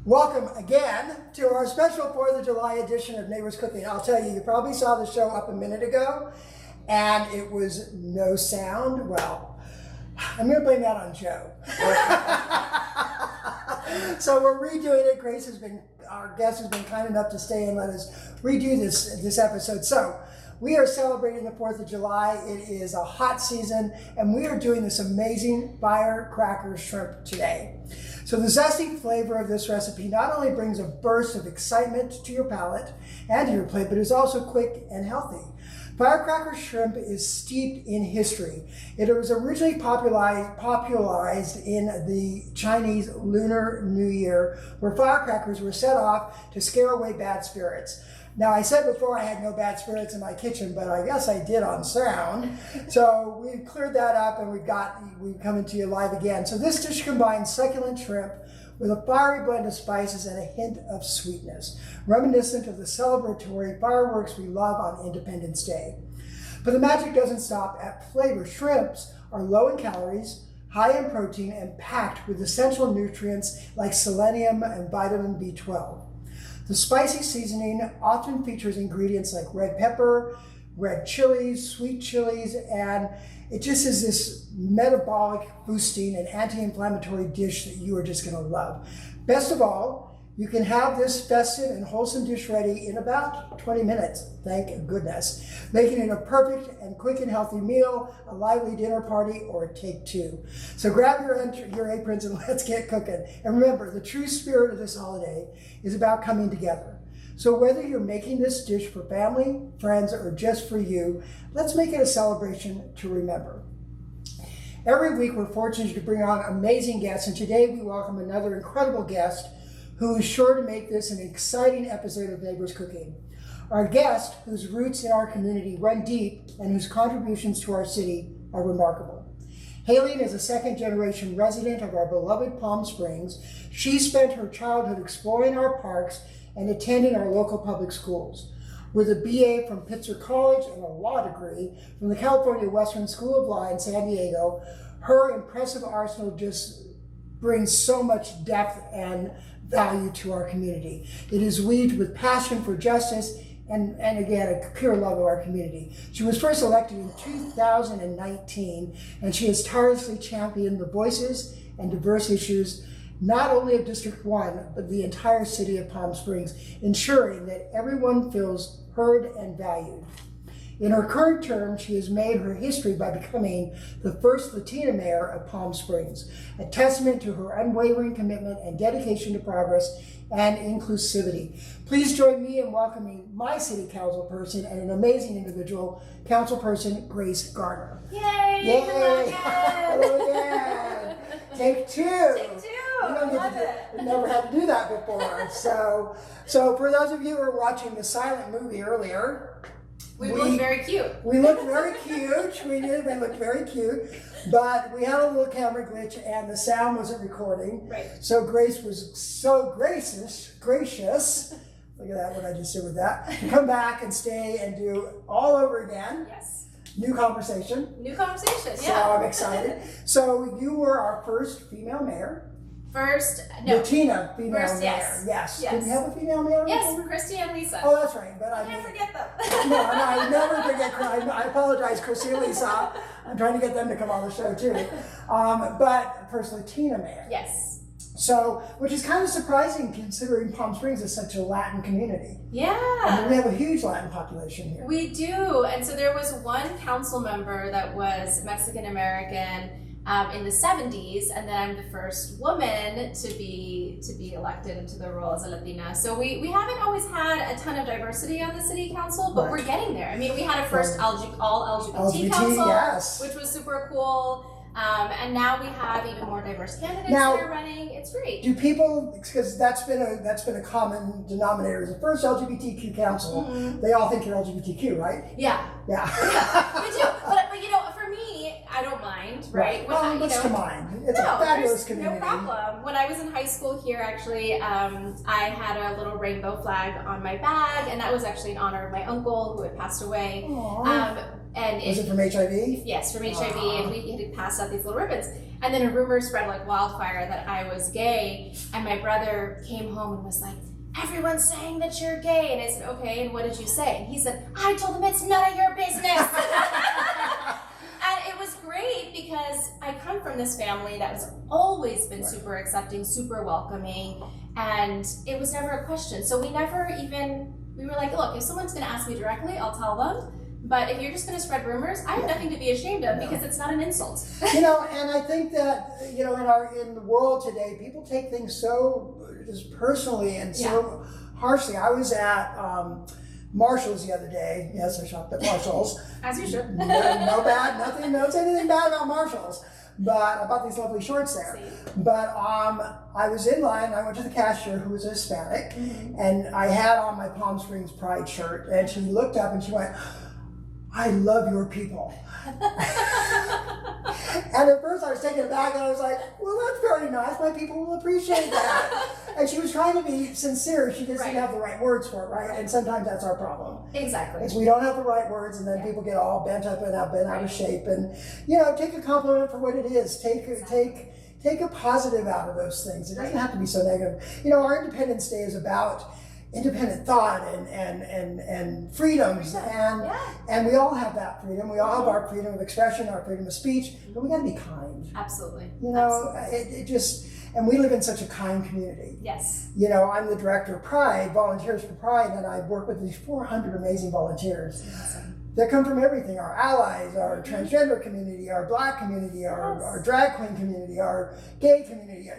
Welcome again to our special 4th of July edition of Neighbors Cooking. I'll tell you, you probably saw the show up a minute ago and it was no sound. Well, I'm going to blame that on Joe. So we're redoing it. Grace has been, our guest has been kind enough to stay and let us redo this episode. So we are celebrating the 4th of July. It is a hot season and we are doing this amazing Firecracker Shrimp today. So the zesty flavor of this recipe not only brings a burst of excitement to your palate and to your plate, but is also quick and healthy. Firecracker shrimp is steeped in history. It was originally popularized in the Chinese Lunar New Year, where firecrackers were set off to scare away bad spirits. Now, I said before I had no bad spirits in my kitchen, but I guess I did on sound. So we've cleared that up and we've coming to you live again. So this dish combines succulent shrimp with a fiery blend of spices and a hint of sweetness, reminiscent of the celebratory fireworks we love on Independence Day. But the magic doesn't stop at flavor. Shrimps are low in calories, high in protein, and packed with essential nutrients like selenium and vitamin B12. The spicy seasoning often features ingredients like red pepper, red chilies, sweet chilies, and it just is this metabolic boosting and anti-inflammatory dish that you are just gonna love. Best of all, you can have this festive and wholesome dish ready in about 20 minutes, thank goodness, making it a perfect and quick and healthy meal, a lively dinner party, or a take two. So grab your aprons and let's get cooking. And remember, the true spirit of this holiday is about coming together. So whether you're making this dish for family, friends, or just for you, let's make it a celebration to remember. Every week we're fortunate to bring on amazing guests, and today we welcome another incredible guest who is sure to make this an exciting episode of Neighbors Cooking. Our guest, whose roots in our community run deep and whose contributions to our city are remarkable. Haleen is a second-generation resident of our beloved Palm Springs. She spent her childhood exploring our parks and attending our local public schools. With a BA from Pitzer College and a law degree from the California Western School of Law in San Diego, her impressive arsenal just brings so much depth and value to our community. It is weaved with passion for justice and again, a pure love of our community. She was first elected in 2019, and she has tirelessly championed the voices and diverse issues, not only of District 1, but the entire city of Palm Springs, ensuring that everyone feels heard and valued. In her current term, she has made her history by becoming the first Latina mayor of Palm Springs, a testament to her unwavering commitment and dedication to progress and inclusivity. Please join me in welcoming my city council person and an amazing individual, council person Grace Garner. Yay! Yay! Hello again! Hello again! Take two! Take two! I love it! We've never had to do that before. So for those of you who were watching the silent movie earlier, we looked very cute. We looked very cute. We did. We looked very cute. But we had a little camera glitch and the sound wasn't recording. Right. So Grace was so gracious. Look at that, what I just did with that. To come back and stay and do all over again. Yes. New conversation. New conversation, So yeah. I'm excited. So you were our first female mayor. Latina female First, mayor. yes. Did we have a female mayor? Yes, before? Christy and Lisa. Oh, that's right. But I Can't mean, forget them. no, I never forget. I apologize, Chrissy and Lisa. I'm trying to get them to come on the show too. But first Latina mayor. Yes. So, which is kind of surprising considering Palm Springs is such a Latin community. Yeah. I mean, we have a huge Latin population here. We do. And so there was one council member that was Mexican American in the 70s, and then I'm the first woman to be elected into the role as a Latina. So we haven't always had a ton of diversity on the city council, but we're getting there. I mean, we had a first all LGBT council, yes. which was super cool. And now we have even more diverse candidates Now, that are running. It's great. Do people, because that's been a common denominator, is the first LGBTQ council, they all think you're LGBTQ, right? Yeah. Yeah. We do. But you know, for me, I don't mind, right? Well, what's to mind? It's a fabulous community. No problem. When I was in high school here, actually, I had a little rainbow flag on my bag, and that was actually in honor of my uncle who had passed away. And Was it from HIV? Yes, from HIV, and we had passed out these little ribbons. And then a rumor spread like wildfire that I was gay, and my brother came home and was like, everyone's saying that you're gay. And I said, okay, and what did you say? And he said, I told them it's none of your business. And it was great because I come from this family that has always been super accepting, super welcoming, and it was never a question. So we were like, look, if someone's gonna ask me directly, I'll tell them. But if you're just going to spread rumors, I have nothing to be ashamed of because it's not an insult. And I think that, in the world today, people take things so just personally and so harshly. I was at Marshall's the other day. Yes, I shopped at Marshall's. As you should. No bad, nothing, don't say anything bad about Marshall's. But I bought these lovely shorts there. Same. But I was in line, I went to the cashier who was a Hispanic, and I had on my Palm Springs Pride shirt, and she looked up and she went, I love your people. And at first I was taken aback and I was like, well, that's very nice. My people will appreciate that. And she was trying to be sincere. She just didn't have the right words for it, right? And sometimes that's our problem. Exactly. Is we don't have the right words, and then people get all bent up and out of shape. And, take a compliment for what it is. Take a positive out of those things. It doesn't have to be so negative. Our Independence Day is about independent thought and freedoms, and we all have that freedom. We all have our freedom of expression, our freedom of speech, but we got to be kind. Absolutely. And we live in such a kind community. Yes. I'm the director of Pride, Volunteers for Pride, and I work with these 400 amazing volunteers. Awesome. That come from everything: our allies, our transgender community, our Black community, our drag queen community, our gay community,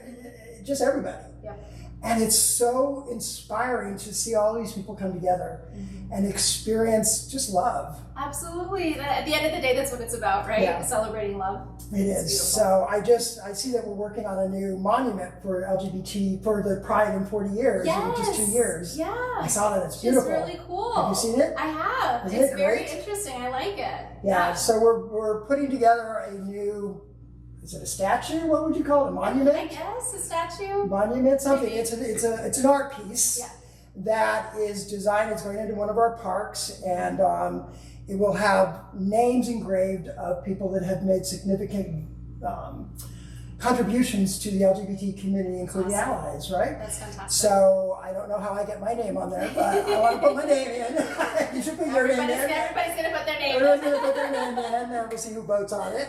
just everybody. Yep. And it's so inspiring to see all these people come together and experience just love. Absolutely. At the end of the day, that's what it's about, right? Yeah. Celebrating love. It is. So I see that we're working on a new monument for LGBT, for the Pride in 40 years, in just 2 years. Yeah. I saw that. It's beautiful. It's really cool. Have you seen it? I have. Isn't it's it very great? interesting. I like it. Yeah. So we're putting together a new, is it a statue? What would you call it? A monument? I guess a statue. Monument, something. Maybe. It's an art piece that is designed. It's going into one of our parks, and it will have names engraved of people that have made significant contributions to the LGBT community, including allies, right? That's fantastic. So I don't know how I get my name on there, but I want to put my name in. You should put your name in. Everybody's going to put their name in. Everybody's going to put their name in, and we'll see who votes on it.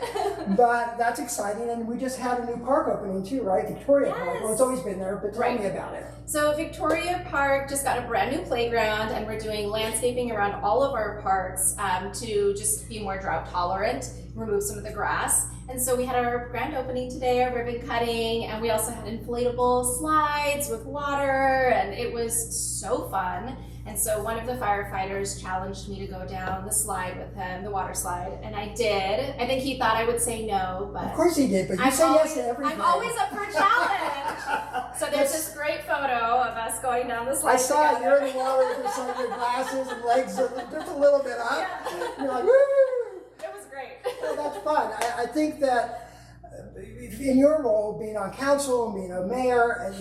But that's exciting, and we just had a new park opening too, right? Victoria Park. Well, it's always been there, but tell me about it. So Victoria Park just got a brand new playground, and we're doing landscaping around all of our parks to just be more drought tolerant, remove some of the grass. And so we had our grand opening today, our ribbon cutting, and we also had inflatable slides with water, and it was so fun. And so one of the firefighters challenged me to go down the slide with him, the water slide, and I did. I think he thought I would say no, but... Of course he did, but you say yes to everything. I'm always up for a challenge. So there's this great photo of us going down the slide I saw together. it. You're in the water with your glasses and legs just a little bit up. Yeah. You're like, woo! It was great. Well, that's fun. I think that in your role, being on council, being a mayor, and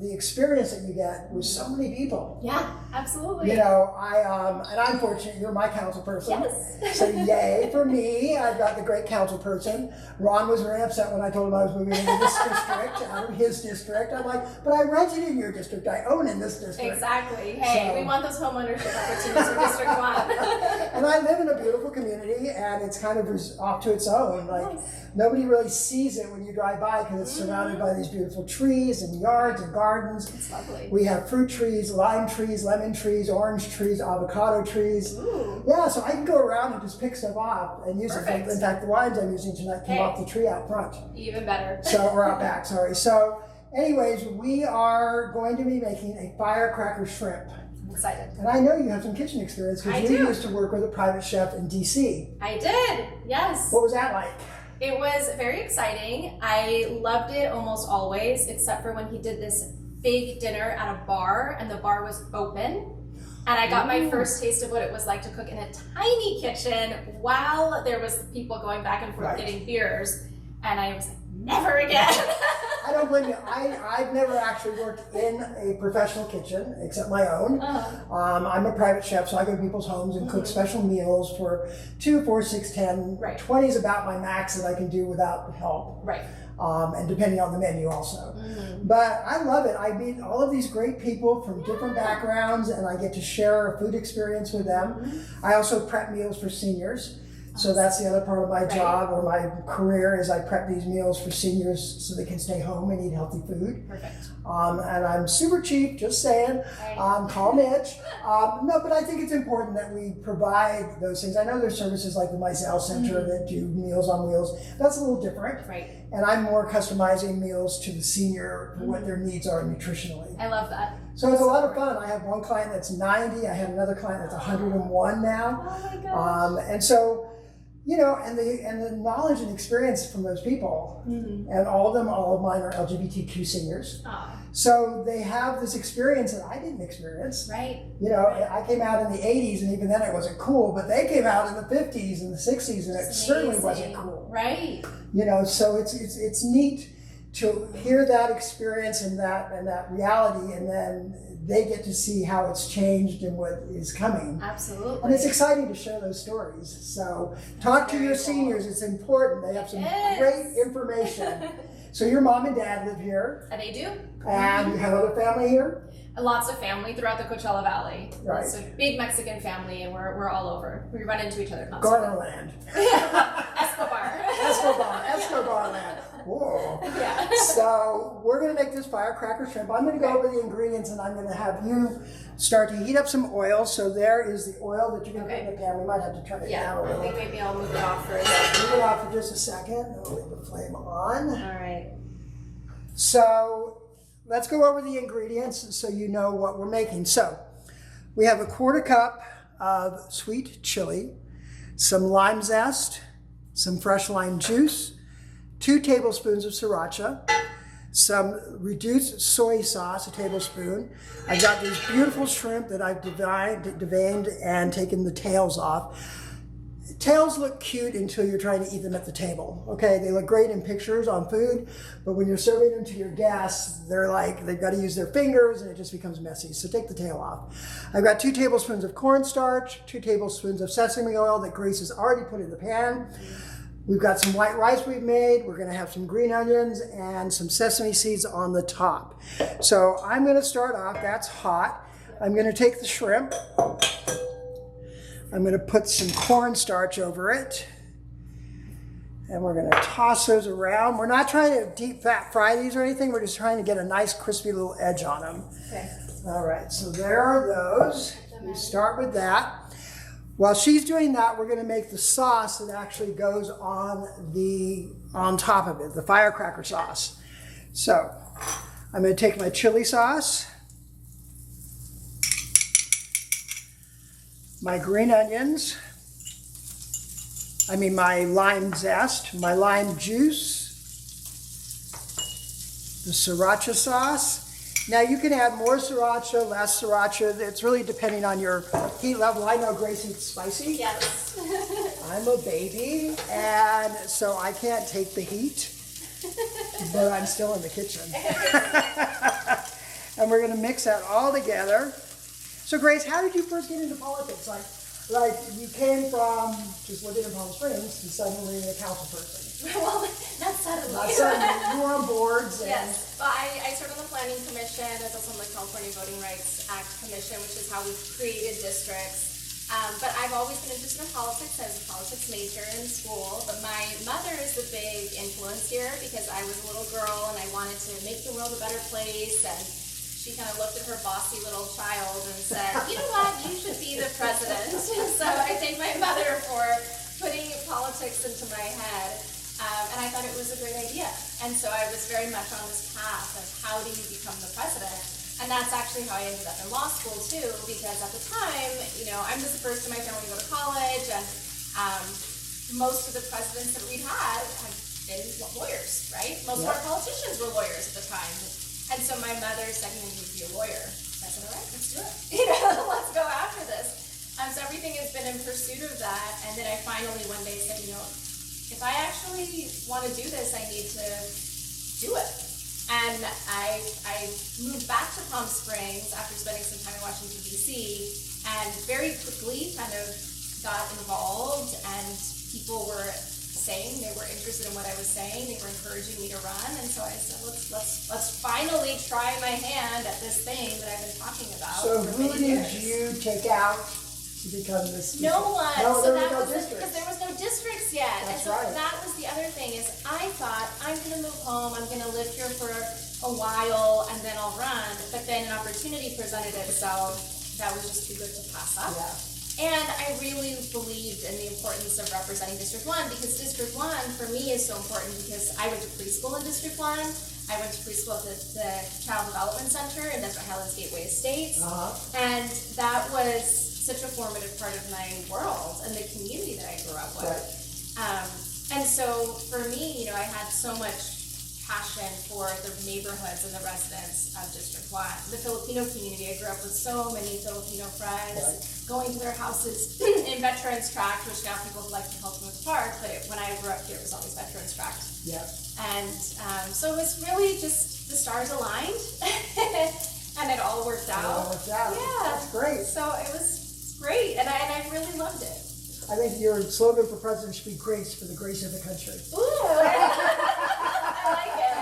the experience that you get with so many people. Yeah, absolutely. And I'm fortunate you're my council person. Yes. So yay for me. I've got the great council person. Ron was very upset when I told him I was moving into this district, out of his district. I'm like, but I rented in your district. I own in this district. Exactly. Hey, we want those home ownership opportunities for District 1. And I live in a beautiful community, and it's kind of off to its own. Like, nobody really sees it when you drive by because it's surrounded by these beautiful trees and yards and gardens. It's lovely. We have fruit trees, lime trees, lemon trees, orange trees, avocado trees. Ooh. Yeah, so I can go around and just pick stuff off and use Perfect. it. In fact, the wines I'm using tonight came off the tree out front. Even better. So we're out back, sorry. So anyways, we are going to be making a firecracker shrimp. I'm excited. And I know you have some kitchen experience because you do. used to work with a private chef in DC. I did, yes. What was that like? It was very exciting. I loved it almost always, except for when he did this big dinner at a bar and the bar was open. And I got my first taste of what it was like to cook in a tiny kitchen while there was people going back and forth getting beers. And I was like, never again. I don't blame you. I've never actually worked in a professional kitchen except my own. I'm a private chef, so I go to people's homes and cook special meals for 2, 4, 6, 10. Right. 20 is about my max that I can do without help. Right. And depending on the menu also. But I love it. I meet all of these great people from different backgrounds, and I get to share a food experience with them. I also prep meals for seniors. So that's the other part of my job or my career is I prep these meals for seniors so they can stay home and eat healthy food. Perfect. And I'm super cheap, just saying. Call Mitch. No, but I think it's important that we provide those things. I know there's services like the Mizell Center that do Meals on Wheels. That's a little different. Right. And I'm more customizing meals to the senior for what their needs are nutritionally. I love that. So it's a lot of fun. I have one client that's 90. I have another client that's 101 now. Oh my gosh. And so, you know, and the knowledge and experience from those people, and all of mine are LGBTQ seniors. So they have this experience that I didn't experience. Right. You know, I came out in the 80s, and even then it wasn't cool, but they came out in the 50s and the 60s, and it certainly wasn't cool. Right. You know, so it's neat to hear that experience and that reality, and then they get to see how it's changed and what is coming. Absolutely. And it's exciting to share those stories. So talk to your seniors. It's important. They have some great information. So your mom and dad live here. And they do. And you have other family here? Lots of family throughout the Coachella Valley. Right. It's a big Mexican family, and we're all over. We run into each other constantly. Garnerland. Escobar. Escobar land. Whoa. Yeah. So we're going to make this firecracker shrimp. I'm going to go over the ingredients, and I'm going to have you start to heat up some oil. So there is the oil that you're going to put in the pan. We might have to turn it down a little. I think maybe I'll move it off for a second. Move it off for just a second. I'll leave the flame on. All right. So let's go over the ingredients so you know what we're making. So we have a 1/4 cup of sweet chili, some lime zest, some fresh lime juice, 2 tablespoons of sriracha, some reduced soy sauce, a tablespoon. I've got these beautiful shrimp that I've deveined and taken the tails off. Tails look cute until you're trying to eat them at the table. Okay, they look great in pictures on food, but when you're serving them to your guests, they're like, they've got to use their fingers and it just becomes messy. So take the tail off. I've got 2 tablespoons of cornstarch, 2 tablespoons of sesame oil that Grace has already put in the pan. We've got some white rice we've made. We're going to have some green onions and some sesame seeds on the top. So I'm going to start off, that's hot. I'm going to take the shrimp. I'm going to put some cornstarch over it. And we're going to toss those around. We're not trying to deep fat fry these or anything. We're just trying to get a nice crispy little edge on them. Okay. All right, so there are those. We start with that. While she's doing that, we're going to make the sauce that actually goes on top of it, the firecracker sauce. So I'm going to take my chili sauce, my green onions, my lime zest, my lime juice, the sriracha sauce. Now you can add more sriracha, less sriracha. It's really depending on your heat level. I know Grace eats spicy. Yes. I'm a baby, and so I can't take the heat, but I'm still in the kitchen. And we're gonna mix that all together. So Grace, how did you first get into politics? Like you came from just living in Palm Springs to suddenly a council person. Well, not suddenly. Not suddenly. You were on boards. Yes, but I served on the Planning Commission. I was also on the California Voting Rights Act Commission, which is how we created districts. But I've always been interested in politics. I was a politics major in school. But my mother is the big influence here because I was a little girl and I wanted to make the world a better place. And she kind of looked at her bossy little child and said, you know what, you should be the president. So I thank my mother for putting politics into my head. And I thought it was a great idea. And so I was very much on this path of how do you become the president? And that's actually how I ended up in law school too, because at the time, I'm just the first in my family to go to college, and most of the presidents that we'd had have been lawyers, right? Most of our politicians were lawyers at the time. And so my mother said, you need to be a lawyer. I said, all right, let's do it. Let's go after this. So everything has been in pursuit of that. And then I finally one day said, if I actually want to do this, I need to do it. And I moved back to Palm Springs after spending some time in Washington, D.C., and very quickly kind of got involved, and people were saying they were interested in what I was saying. They were encouraging me to run, and so I said, let's finally try my hand at this thing that I've been talking about. So for who many did years. you take out to become this? No one. No, so there that were no was districts. because there was no districts yet. That's and so right. that was the other thing is I thought I'm gonna move home, I'm gonna live here for a while, and then I'll run. But then an opportunity presented itself that was just too good to pass up. Yeah. And I really believed in the importance of representing District 1 because District 1 for me is so important because I went to preschool in District 1. I went to preschool at the Child Development Center in Desert Highlands Gateway Estates. And that was such a formative part of my world and the community that I grew up with. Right. And so for me, I had so much passion for the neighborhoods and the residents of District 1. The Filipino community, I grew up with so many Filipino friends, going to their houses in Veterans Tract, which now people like to call Plymouth Park, but when I grew up here, it was always Veterans Tract. Yeah. And so it was really just the stars aligned, and it all worked out. It all worked out. Yeah. That's great. So it was great, and I really loved it. I think your slogan for president should be "Grace for the grace of the country." Ooh, I like it.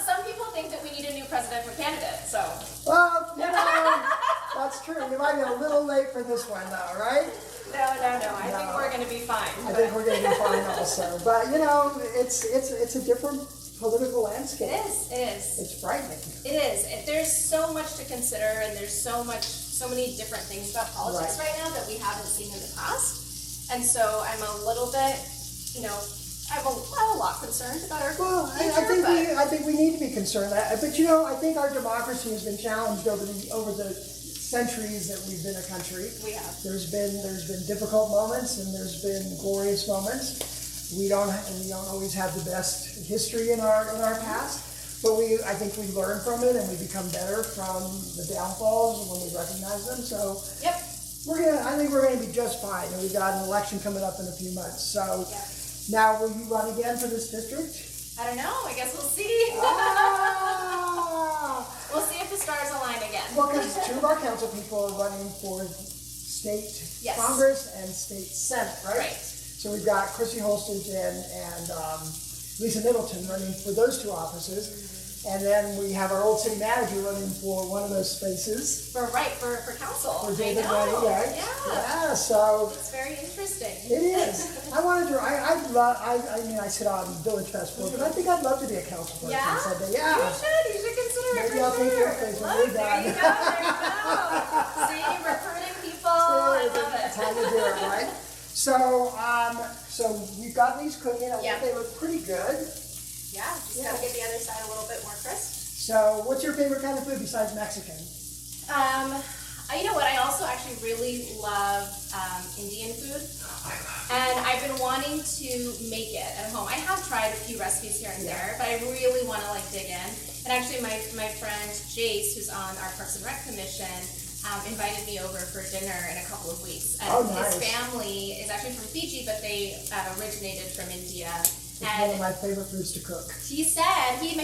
Some people think that we need a new presidential candidate, so. Well, that's true. You might be a little late for this one, though, right? No. I think we're going to be fine. I think we're going to be fine also. But it's a different political landscape. It is. It's frightening. It is. There's so much to consider, and there's so many different things about politics right now that we haven't seen in the past. And so I'm a little bit, I'm a lot concerned about our future. I think we need to be concerned. But I think our democracy has been challenged over the centuries that we've been a country. We have. There's been difficult moments and there's been glorious moments. We don't always have the best history in our past, but I think we learn from it and we become better from the downfalls when we recognize them. So Yep. I think we're gonna be just fine. And we've got an election coming up in a few months. So now will you run again for this district? I don't know. I guess we'll see. We'll see if the stars align again. Well, because two of our council people are running for state Congress and state Senate, right? Right. So we've got Chrissy Holston and Lisa Middleton running for those two offices. And then we have our old city manager running for one of those spaces. For council. For David I know. Reddy, right? Yeah. So It's very interesting. it is. I sit on Village Fest board, but I think I'd love to be a council person someday. Yeah. You should consider it. Maybe I'll take your place when we're There you done. go. See, recruiting people. I love it. That's how you do it, right? So we've got these cooking. I think they look pretty good. Yeah, just gotta get the other side a little bit more crisp. So what's your favorite kind of food besides Mexican? You know what? I also actually really love Indian food. And I've been wanting to make it at home. I have tried a few recipes here and there, but I really want to dig in. And actually my friend Jace, who's on our Parks and Rec Commission, invited me over for dinner in a couple of weeks. And nice. his family is actually from Fiji, but they originated from India. It's one of my favorite foods to cook. He said, do you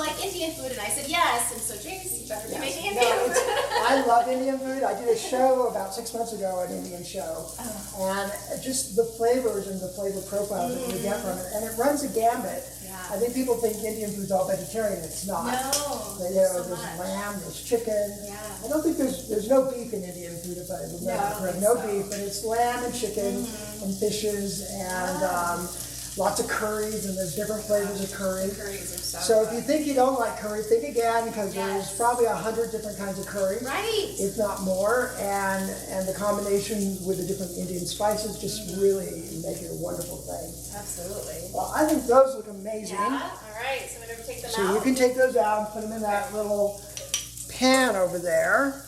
like Indian food? And I said, yes. And so James, you better be making Indian food. I love Indian food. I did a show about 6 months ago, an Indian show. And just the flavors and the flavor profiles that we get from it. And it runs a gambit. Yeah. I think people think Indian food's all vegetarian. It's not. No. There's lamb, there's chicken. Yeah. I don't think there's no beef in Indian food, if I remember correctly. No beef, but it's lamb and chicken and fishes and lots of curries, and there's different flavors of curry. Curries are So if you think you don't like curry, think again, because there's probably 100 different kinds of curry. Right. If not more, and the combination with the different Indian spices just really make it a wonderful thing. Absolutely. Well, I think those look amazing. Yeah. All right. So I'm gonna take them out. So you can take those out and put them in that little pan over there.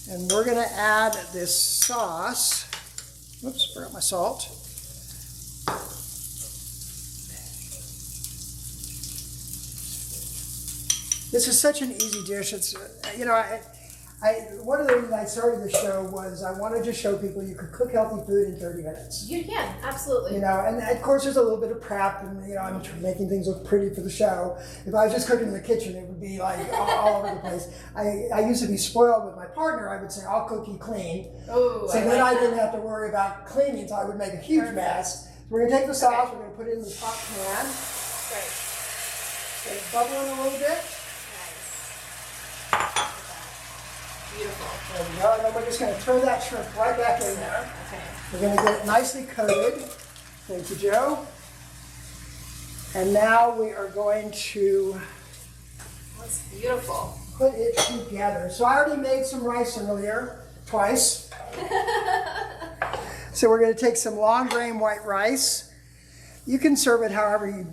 And we're gonna add this sauce. Oops, forgot my salt. This is such an easy dish. It's, One of the reasons I started the show was I wanted to show people you could cook healthy food in 30 minutes. You can, absolutely. You know, and of course there's a little bit of prep, and you know, I'm making things look pretty for the show. If I was just cooking in the kitchen, it would be like all over the place. I used to be spoiled with my partner. I would say, I'll cook, you clean. Oh, so then I didn't have to worry about cleaning, so I would make a huge mess. So we're gonna take the sauce, we're gonna put it in the top pan. Great. Get it bubbling a little bit. Beautiful. There we go. And then we're just going to throw that shrimp right back in there. Okay. We're going to get it nicely coated. Thank you, Joe. And now we are going to That's beautiful. put it together. So I already made some rice earlier, twice. So we're going to take some long grain white rice. You can serve it however you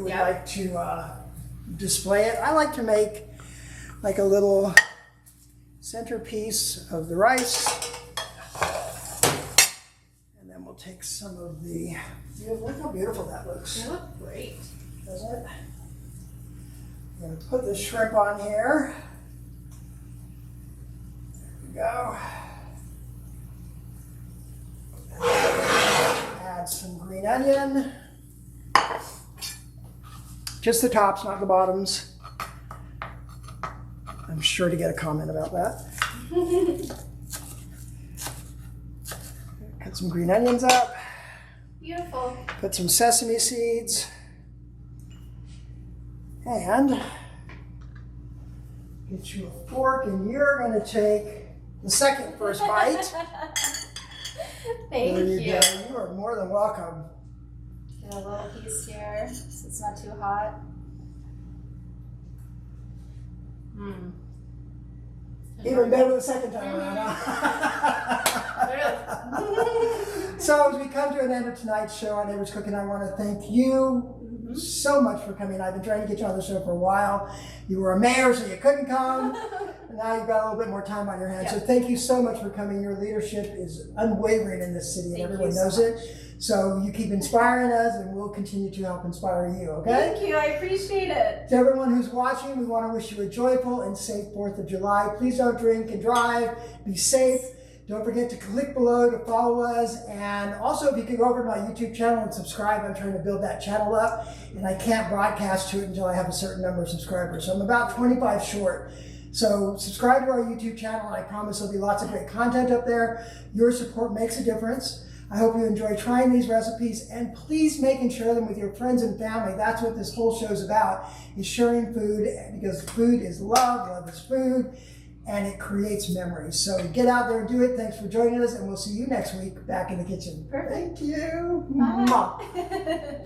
would like to display it. I like to make like a little centerpiece of the rice, and then we'll take some of the, look how beautiful that looks. They look great. Doesn't it? I'm going to put the shrimp on here. There we go. Add some green onion. Just the tops, not the bottoms. I'm sure to get a comment about that. Cut some green onions up. Beautiful. Put some sesame seeds. And get you a fork, and you're going to take the first bite. Thank There you. you go. You are more than welcome. Get a little piece here so it's not too hot. Mmm. Even better the second time around. So as we come to an end of tonight's show on Neighbors Cooking, I want to thank you so much for coming. I've been trying to get you on the show for a while. You were a mayor, so you couldn't come. And now you've got a little bit more time on your hands. So thank you so much for coming. Your leadership is unwavering in this city, and everyone knows it. So you keep inspiring us, and we'll continue to help inspire you, okay? Thank you, I appreciate it. To everyone who's watching, we want to wish you a joyful and safe 4th of July. Please don't drink and drive. Be safe. Don't forget to click below to follow us. And also, if you could go over to my YouTube channel and subscribe, I'm trying to build that channel up. And I can't broadcast to it until I have a certain number of subscribers. So I'm about 25 short. So subscribe to our YouTube channel, and I promise there'll be lots of great content up there. Your support makes a difference. I hope you enjoy trying these recipes, and please make and share them with your friends and family. That's what this whole show's about, is sharing food, because food is love, love is food, and it creates memories. So get out there and do it. Thanks for joining us, and we'll see you next week back in the kitchen. Perfect. Thank you. Bye.